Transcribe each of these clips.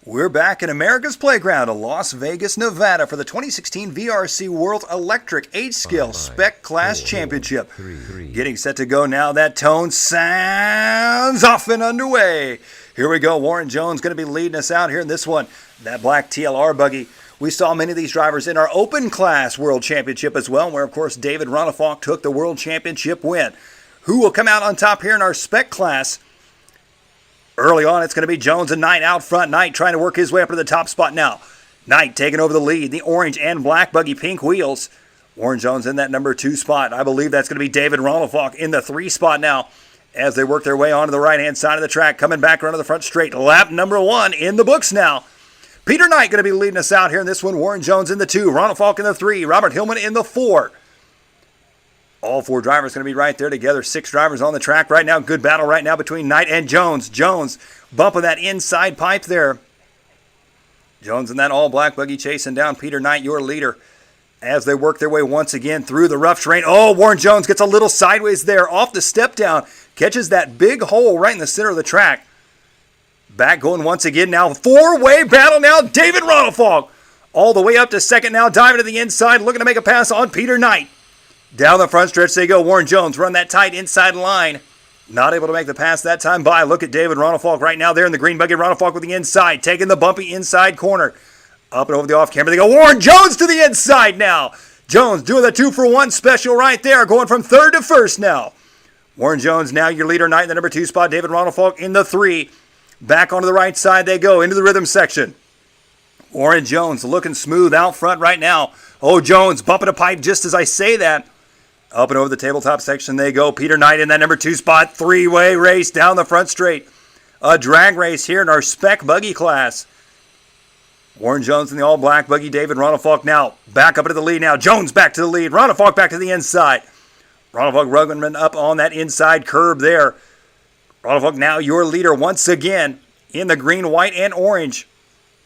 We're back in America's Playground in Las Vegas, Nevada for the 2016 VRC World Electric 8-Scale Spec Class Championship. Getting set to go now. That tone sounds off and underway. Here we go. Warren Jones going to be leading us out here in this one. That black TLR buggy. We saw many of these drivers in our Open Class World Championship as well, where, of course, David Ronnefalk took the World Championship win. Who will come out on top here in our Spec Class? Early on, it's going to be Jones and Knight out front. Knight trying to work his way up to the top spot now. Knight taking over the lead. The orange and black buggy, pink wheels. Warren Jones in that number 2 spot. I believe that's going to be David Ronnefalk in the 3 spot now as they work their way onto the right-hand side of the track. Coming back around to the front straight. Lap number 1 in the books now. Peter Knight going to be leading us out here in this one. Warren Jones in the 2. Ronnefalk in the 3. Robert Hillman in the 4. All 4 drivers going to be right there together. 6 drivers on the track right now. Good battle right now between Knight and Jones. Jones bumping that inside pipe there. Jones in that all-black buggy chasing down Peter Knight, your leader, as they work their way once again through the rough terrain. Oh, Warren Jones gets a little sideways there off the step down. Catches that big hole right in the center of the track. Back going once again now. 4-way battle now. David Ronnefalk all the way up to second now. Diving to the inside. Looking to make a pass on Peter Knight. Down the front stretch they go. Warren Jones run that tight inside line. Not able to make the pass that time by. Look at David Ronnefalk right now there in the green buggy. Ronnefalk with the inside. Taking the bumpy inside corner. Up and over the off camera they go. Warren Jones to the inside now. Jones doing the 2-for-1 special right there. Going from 3rd to 1st now. Warren Jones now your leader. Knight in the number 2 spot. David Ronnefalk in the 3. Back onto the right side they go. Into the rhythm section. Warren Jones looking smooth out front right now. Oh, Jones bumping a pipe just as I say that. Up and over the tabletop section they go. Peter Knight in that number 2 spot. 3-way race down the front straight. A drag race here in our Spec buggy class. Warren Jones in the all-black buggy. David Ronnefalk now back up into the lead now. Jones back to the lead. Ronnefalk back to the inside. Ronnefalk rugging up on that inside curb there. Ronnefalk now your leader once again in the green, white, and orange.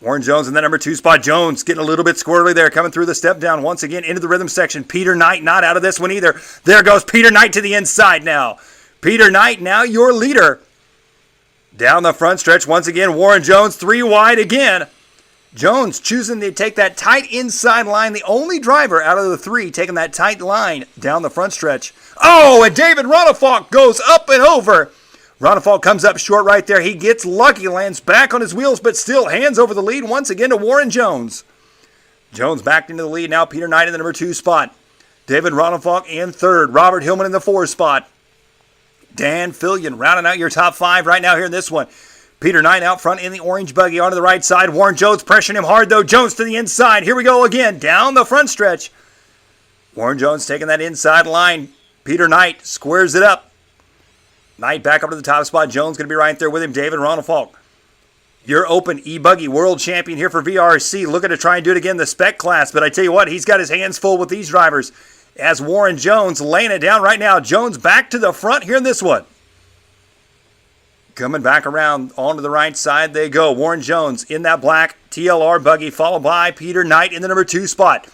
Warren Jones in the number 2 spot. Jones getting a little bit squirrely there, coming through the step down once again into the rhythm section. Peter Knight not out of this one either. There goes Peter Knight to the inside now. Peter Knight now your leader. Down the front stretch once again. Warren Jones 3 wide again. Jones choosing to take that tight inside line. The only driver out of the 3 taking that tight line down the front stretch. Oh, and David Ronnefalk goes up and over. Ronnefalk comes up short right there. He gets lucky, lands back on his wheels, but still hands over the lead once again to Warren Jones. Jones back into the lead now. Peter Knight in the number 2 spot. David Ronnefalk in 3rd. Robert Hillman in the 4 spot. Dan Fillion rounding out your top 5 right now here in this one. Peter Knight out front in the orange buggy onto the right side. Warren Jones pressuring him hard though. Jones to the inside. Here we go again. Down the front stretch. Warren Jones taking that inside line. Peter Knight squares it up. Knight back up to the top spot. Jones going to be right there with him. David Ronnefalk. Your Open E-Buggy World Champion here for VRC. Looking to try and do it again in the Spec class. But I tell you what, he's got his hands full with these drivers. As Warren Jones laying it down right now. Jones back to the front here in this one. Coming back around onto the right side they go. Warren Jones in that black TLR buggy. Followed by Peter Knight in the number 2 spot.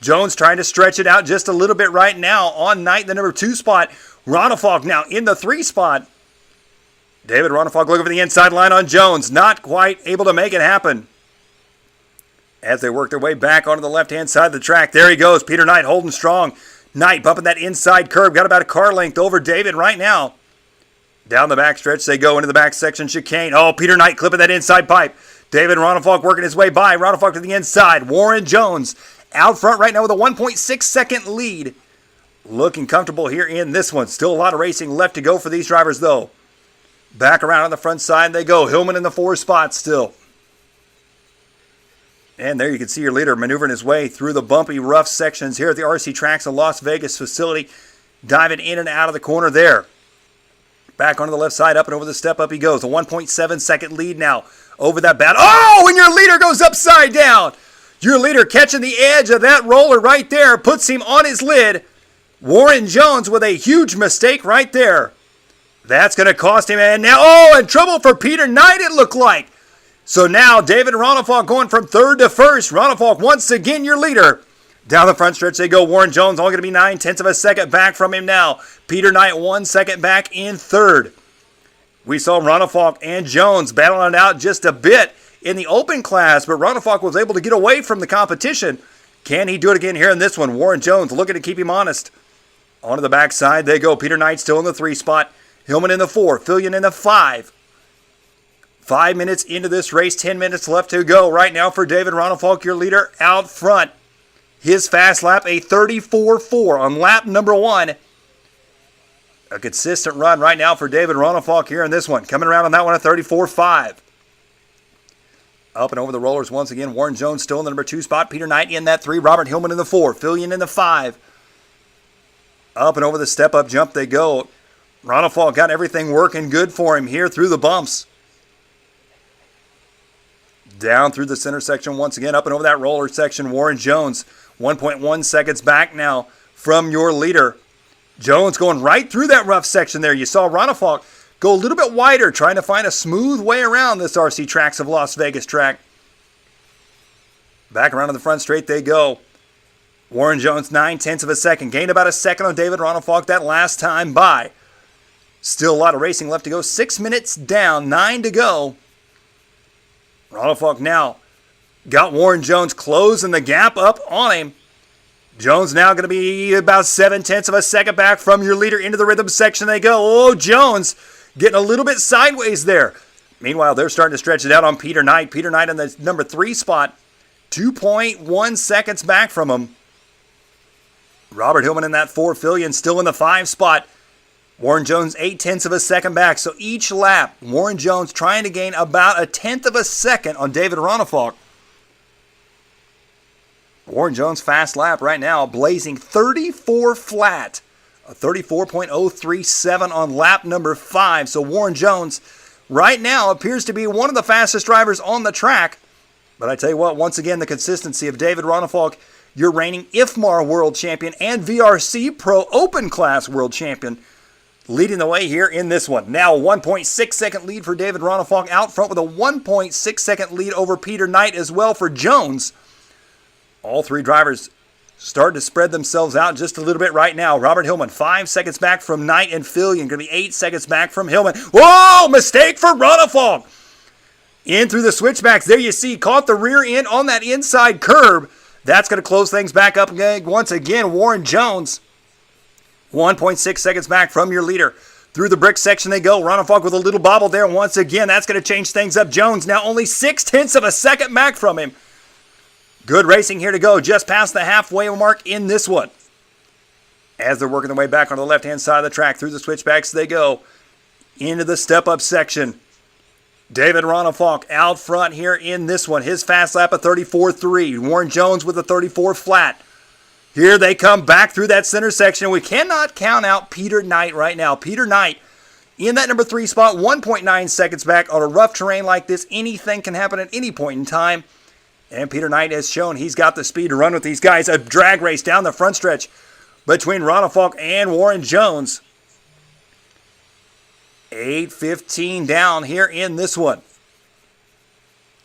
Jones trying to stretch it out just a little bit right now on Knight in the number 2 spot. Ronnefalk now in the 3 spot. David Ronnefalk looking for the inside line on Jones. Not quite able to make it happen. As they work their way back onto the left-hand side of the track. There he goes. Peter Knight holding strong. Knight bumping that inside curb. Got about a car length over David right now. Down the back stretch they go into the back section chicane. Oh, Peter Knight clipping that inside pipe. David Ronnefalk working his way by. Ronnefalk to the inside. Warren Jones out front right now with a 1.6 second lead. Looking comfortable here in this one. Still a lot of racing left to go for these drivers, though. Back around on the front side they go. Hillman in the 4 spot still. And there you can see your leader maneuvering his way through the bumpy, rough sections here at the RC Tracks of Las Vegas facility. Diving in and out of the corner there. Back onto the left side, up and over the step up he goes. A 1.7 second lead now over that bat. Oh, and your leader goes upside down. Your leader catching the edge of that roller right there. Puts him on his lid. Warren Jones with a huge mistake right there. That's going to cost him. And now, and trouble for Peter Knight it looked like. So now David Ronnefalk going from 3rd to 1st. Ronnefalk once again your leader. Down the front stretch they go. Warren Jones only going to be 9/10 of a second back from him now. Peter Knight 1 second back in 3rd. We saw Ronnefalk and Jones battling it out just a bit in the open class, but Ronnefalk was able to get away from the competition. Can he do it again here in this one? Warren Jones looking to keep him honest. Onto the backside they go. Peter Knight still in the 3 spot. Hillman in the 4. Fillion in the 5. 5 minutes into this race. 10 minutes left to go right now for David Ronnefalk, your leader out front. His fast lap, a 34.4 on lap number 1. A consistent run right now for David Ronnefalk here in this one. Coming around on that one, a 34.5. Up and over the rollers once again. Warren Jones still in the number 2 spot. Peter Knight in that 3. Robert Hillman in the 4. Fillion in the 5. Up and over the step-up jump they go. Ronnefalk got everything working good for him here through the bumps. Down through the center section once again. Up and over that roller section. Warren Jones 1.1 seconds back now from your leader. Jones going right through that rough section there. You saw Ronnefalk go a little bit wider, trying to find a smooth way around this RC Tracks of Las Vegas track. Back around to the front straight they go. Warren Jones, 0.9 of a second. Gained about a second on David Ronnefalk that last time by. Still a lot of racing left to go. 6 minutes down, 9 to go. Ronnefalk now got Warren Jones closing the gap up on him. Jones now going to be about 0.7 of a second back from your leader. Into the rhythm section they go. Oh, Jones getting a little bit sideways there. Meanwhile, they're starting to stretch it out on Peter Knight. Peter Knight in the number 3 spot. 2.1 seconds back from him. Robert Hillman in that 4. Fillion still in the 5 spot. Warren Jones 0.8 of a second back. So each lap, Warren Jones trying to gain about 1/10 of a second on David Ronnefalk. Warren Jones fast lap right now, blazing 34 flat. A 34.037 on lap number 5. So Warren Jones right now appears to be one of the fastest drivers on the track. But I tell you what, once again, the consistency of David Ronnefalk, your reigning IFMAR World Champion and VRC-Pro Open Class World Champion, leading the way here in this one. Now a 1.6 second lead for David Ronnefalk out front with a 1.6 second lead over Peter Knight as well for Jones. All 3 drivers starting to spread themselves out just a little bit right now. Robert Hillman 5 seconds back from Knight and Fillion. Going to be 8 seconds back from Hillman. Whoa! Mistake for Ronnefalk. In through the switchbacks. There you see, caught the rear end on that inside curb. That's going to close things back up again. Once again, Warren Jones 1.6 seconds back from your leader. Through the brick section they go. Ronnefalk with a little bobble there. Once again, that's going to change things up. Jones now only 0.6 of a second back from him. Good racing here to go. Just past the halfway mark in this one. As they're working their way back on the left-hand side of the track. Through the switchbacks they go. Into the step-up section. David Ronnefalk out front here in this one. His fast lap of 34.3. Warren Jones with a 34 flat. Here they come back through that center section. We cannot count out Peter Knight right now. Peter Knight in that number 3 spot, 1.9 seconds back. On a rough terrain like this, anything can happen at any point in time. And Peter Knight has shown he's got the speed to run with these guys. A drag race down the front stretch between Ronnefalk and Warren Jones. 8:15 down here in this one.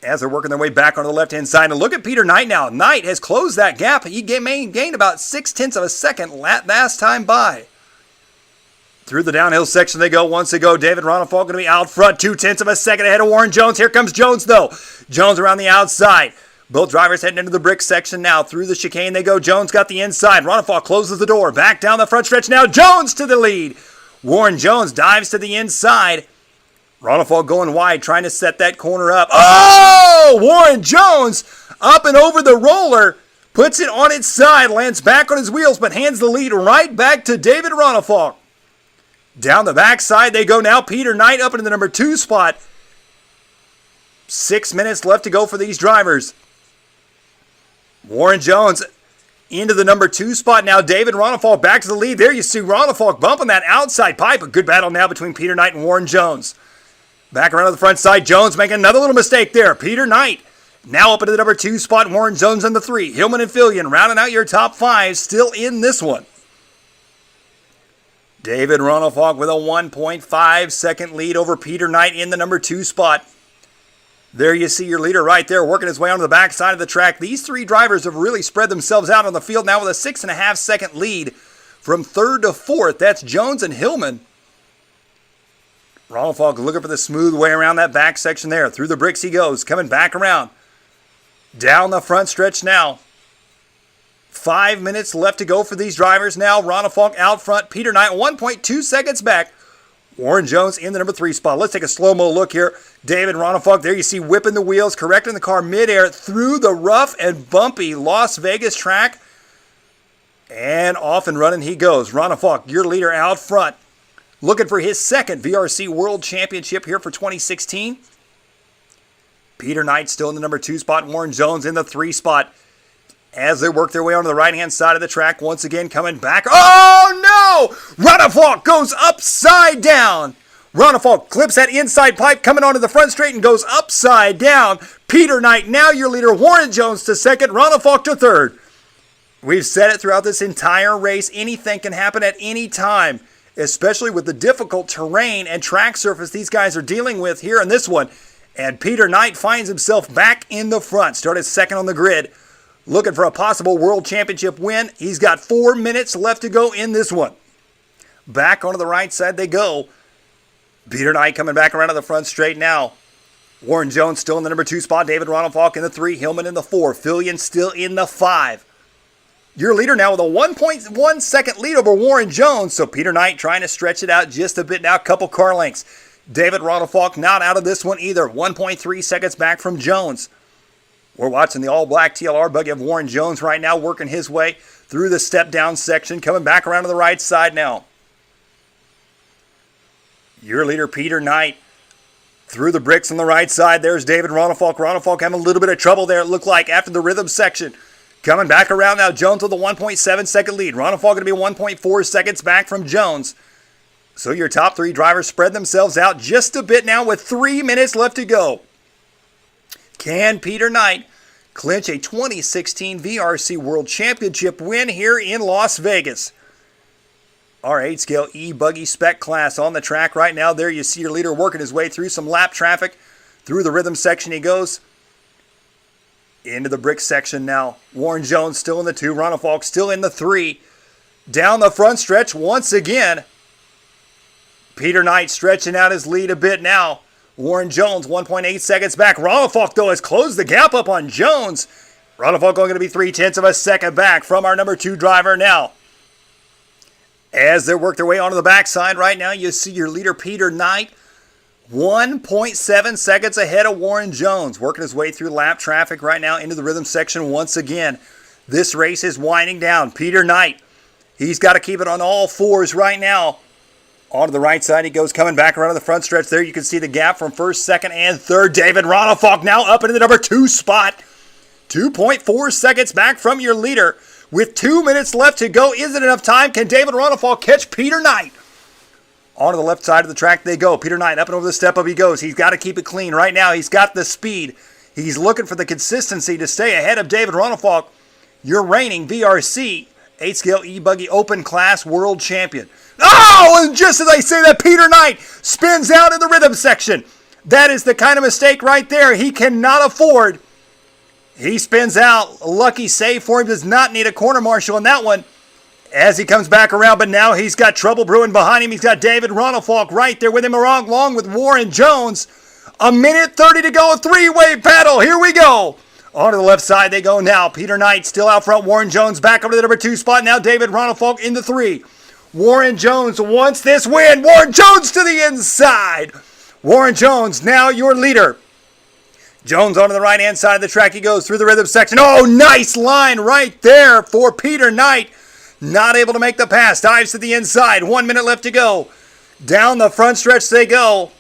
As they're working their way back on the left-hand side. And look at Peter Knight now. Knight has closed that gap. He gained about 0.6 of a second last time by. Through the downhill section they go. Once they go, David Ronnefalk going to be out front. 0.2 of a second ahead of Warren Jones. Here comes Jones, though. Jones around the outside. Both drivers heading into the brick section now. Through the chicane they go. Jones got the inside. Ronnefalk closes the door. Back down the front stretch now. Jones to the lead. Warren Jones dives to the inside. Ronnefalk going wide, trying to set that corner up. Oh! Warren Jones up and over the roller. Puts it on its side. Lands back on his wheels, but hands the lead right back to David Ronnefalk. Down the backside they go now. Peter Knight up into the number 2 spot. 6 minutes left to go for these drivers. Warren Jones into the number 2 spot now. David Ronnefalk back to the lead. There you see Ronnefalk bumping that outside pipe. A good battle now between Peter Knight and Warren Jones. Back around to the front side. Jones making another little mistake there. Peter Knight now up into the number 2 spot. Warren Jones in the 3. Hillman and Fillion rounding out your top 5 still in this one. David Ronnefalk with a 1.5 second lead over Peter Knight in the number 2 spot. There you see your leader right there working his way onto the backside of the track. These 3 drivers have really spread themselves out on the field now with a 6.5 second lead from 3rd to 4th. That's Jones and Hillman. Ronnefalk looking for the smooth way around that back section there. Through the bricks he goes, coming back around. Down the front stretch now. 5 minutes left to go for these drivers now. Ronnefalk out front. Peter Knight 1.2 seconds back. Warren Jones in the number 3 spot. Let's take a slow-mo look here. David Ronnefalk, there you see whipping the wheels, correcting the car midair through the rough and bumpy Las Vegas track. And off and running he goes. Ronnefalk, your leader out front. Looking for his second VRC World Championship here for 2016. Peter Knight still in the number 2 spot. Warren Jones in the 3 spot. As they work their way onto the right-hand side of the track, once again coming back. Oh, no! Ronnefalk goes upside down. Ronnefalk clips that inside pipe coming onto the front straight and goes upside down. Peter Knight, now your leader. Warren Jones to second. Ronnefalk to third. We've said it throughout this entire race. Anything can happen at any time, especially with the difficult terrain and track surface these guys are dealing with here in this one. And Peter Knight finds himself back in the front. Started second on the grid. Looking for a possible World Championship win. He's got 4 minutes left to go in this one. Back onto the right side they go. Peter Knight coming back around to the front straight now. Warren Jones still in the number 2 spot. David Ronnefalk in the 3. Hillman in the 4. Fillion still in the 5. Your leader now with a 1.1 second lead over Warren Jones. So Peter Knight trying to stretch it out just a bit now. Couple car lengths. David Ronnefalk not out of this one either. 1.3 seconds back from Jones. We're watching the all-black TLR buggy of Warren Jones right now, working his way through the step-down section, coming back around to the right side now. Your leader, Peter Knight, through the bricks on the right side. There's David Ronnefalk. Ronnefalk having a little bit of trouble there, it looked like, after the rhythm section. Coming back around now, Jones with a 1.7 second lead. Ronnefalk going to be 1.4 seconds back from Jones. So your top 3 drivers spread themselves out just a bit now with 3 minutes left to go. Can Peter Knight clinch a 2016 VRC World Championship win here in Las Vegas? Our 8-scale E-Buggy Spec class on the track right now. There you see your leader working his way through some lap traffic. Through the rhythm section he goes. Into the brick section now. Warren Jones still in the 2. Ronnefalk still in the 3. Down the front stretch once again. Peter Knight stretching out his lead a bit now. Warren Jones 1.8 seconds back. Ronnefalk, though, has closed the gap up on Jones. Ronnefalk going to be 0.3 of a second back from our number 2 driver now. As they work their way onto the backside right now, you see your leader, Peter Knight, 1.7 seconds ahead of Warren Jones. Working his way through lap traffic right now into the rhythm section once again. This race is winding down. Peter Knight, he's got to keep it on all 4s right now. Onto the right side he goes, coming back around to the front stretch. There you can see the gap from 1st, 2nd, and 3rd. David Ronnefalk now up into the number 2 spot. 2.4 seconds back from your leader. With 2 minutes left to go, is it enough time? Can David Ronnefalk catch Peter Knight? Onto the left side of the track they go. Peter Knight up and over the step up he goes. He's got to keep it clean right now. He's got the speed. He's looking for the consistency to stay ahead of David Ronnefalk, your reigning VRC 8-scale E-Buggy Open Class World Champion. Oh, and just as I say that, Peter Knight spins out in the rhythm section. That is the kind of mistake right there he cannot afford. He spins out. A lucky save for him. Does not need a corner marshal in that one as he comes back around. But now he's got trouble brewing behind him. He's got David Ronnefalk right there with him along with Warren Jones. 1:30 to go. A 3-way battle. Here we go. On to the left side they go now. Peter Knight still out front. Warren Jones back over to the number 2 spot. Now David Ronnefalk in the 3. Warren Jones wants this win. Warren Jones to the inside. Warren Jones now your leader. Jones onto the right-hand side of the track. He goes through the rhythm section. Oh, nice line right there for Peter Knight. Not able to make the pass. Dives to the inside. 1 minute left to go. Down the front stretch they go.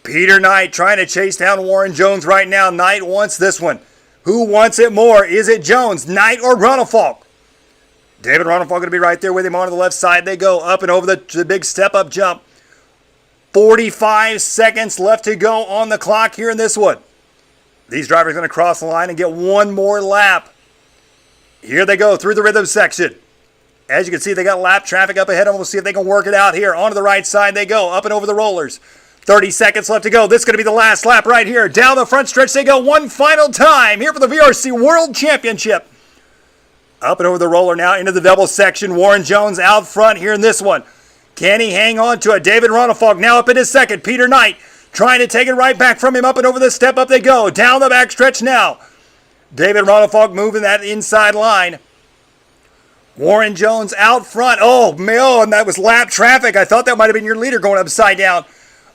Peter Knight trying to chase down Warren Jones right now. Knight wants this one. Who wants it more? Is it Jones, Knight, or Ronnefalk? David Ronnefalk going to be right there with him. On the left side they go. Up and over the big step-up jump. 45 seconds left to go on the clock here in this one. These drivers are going to cross the line and get one more lap. Here they go through the rhythm section. As you can see, they got lap traffic up ahead of them. We'll see if they can work it out here. Onto the right side they go. Up and over the rollers. 30 seconds left to go. This is going to be the last lap right here. Down the front stretch they go one final time here for the VRC World Championship. Up and over the roller now into the double section. Warren Jones out front here in this one. Can he hang on to it? David Ronnefalk now up in his second. Peter Knight trying to take it right back from him. Up and over the step. Up they go. Down the back stretch now. David Ronnefalk moving that inside line. Warren Jones out front. Oh, man, and that was lap traffic. I thought that might have been your leader going upside down.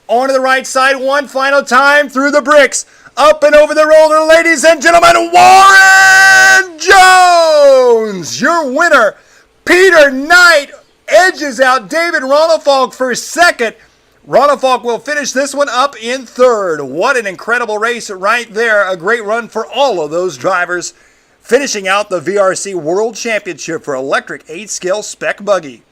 On to the right side, one final time through the bricks. Up and over the roller, ladies and gentlemen, Warren Jones, your winner. Peter Knight edges out David Ronnefalk for second. Ronnefalk will finish this one up in third. What an incredible race right there. A great run for all of those drivers, finishing out the VRC World Championship for electric 8-scale spec buggy.